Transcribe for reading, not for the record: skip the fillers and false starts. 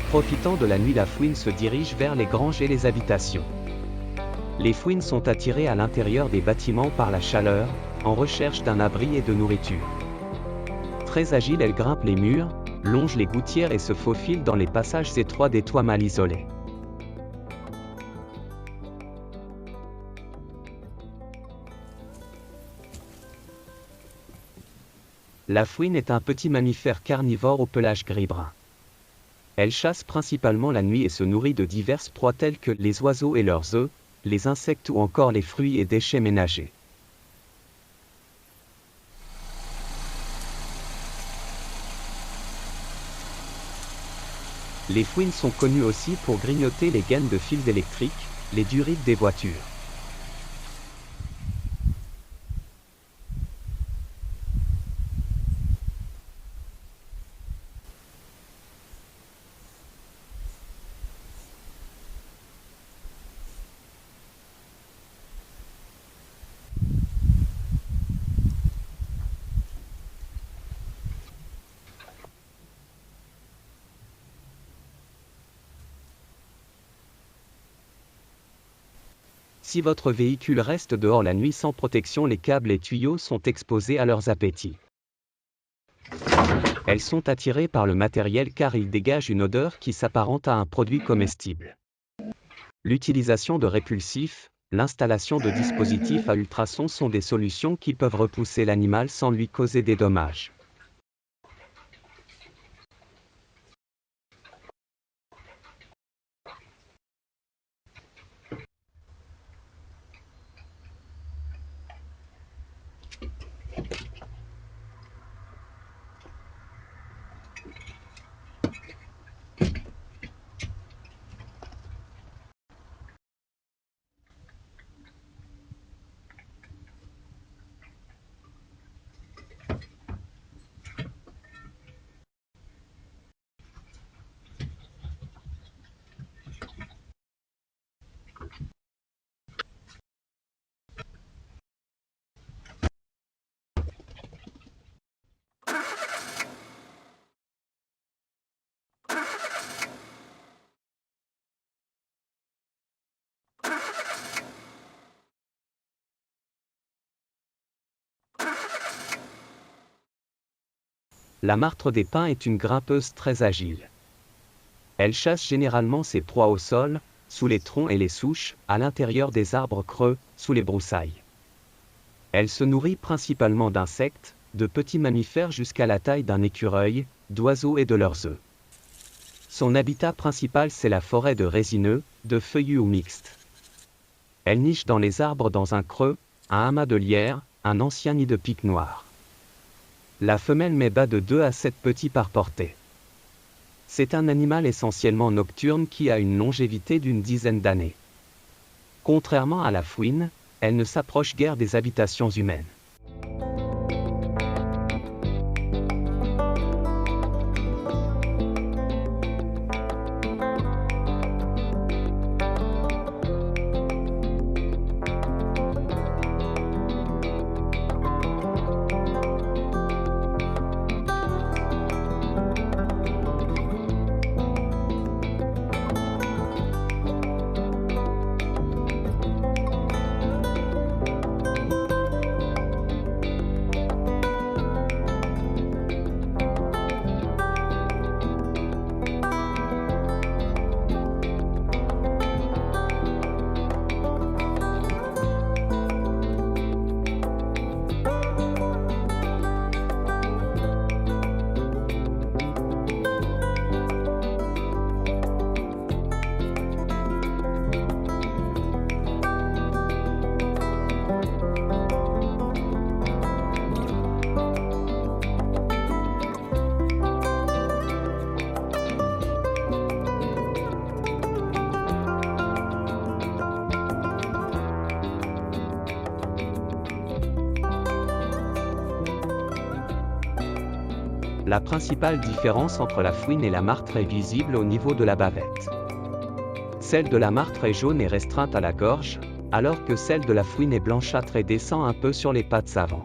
Profitant de la nuit, la fouine se dirige vers les granges et les habitations. Les fouines sont attirées à l'intérieur des bâtiments par la chaleur, en recherche d'un abri et de nourriture. Très agile, elle grimpe les murs, longe les gouttières et se faufile dans les passages étroits des toits mal isolés. La fouine est un petit mammifère carnivore au pelage gris-brun. Elle chasse principalement la nuit et se nourrit de diverses proies telles que les oiseaux et leurs œufs, les insectes ou encore les fruits et déchets ménagers. Les fouines sont connues aussi pour grignoter les gaines de fils électriques, les durites des voitures. Si votre véhicule reste dehors la nuit sans protection, les câbles et tuyaux sont exposés à leurs appétits. Elles sont attirées par le matériel car il dégage une odeur qui s'apparente à un produit comestible. L'utilisation de répulsifs, l'installation de dispositifs à ultrasons sont des solutions qui peuvent repousser l'animal sans lui causer des dommages. La martre des pins est une grimpeuse très agile. Elle chasse généralement ses proies au sol, sous les troncs et les souches, à l'intérieur des arbres creux, sous les broussailles. Elle se nourrit principalement d'insectes, de petits mammifères jusqu'à la taille d'un écureuil, d'oiseaux et de leurs œufs. Son habitat principal c'est la forêt de résineux, de feuillus ou mixtes. Elle niche dans les arbres dans un creux, un amas de lierre, un ancien nid de pique noire. La femelle met bas de 2 à 7 petits par portée. C'est un animal essentiellement nocturne qui a une longévité d'une dizaine d'années. Contrairement à la fouine, elle ne s'approche guère des habitations humaines. La principale différence entre la fouine et la martre est visible au niveau de la bavette. Celle de la martre est jaune et restreinte à la gorge, alors que celle de la fouine est blanchâtre et descend un peu sur les pattes avant.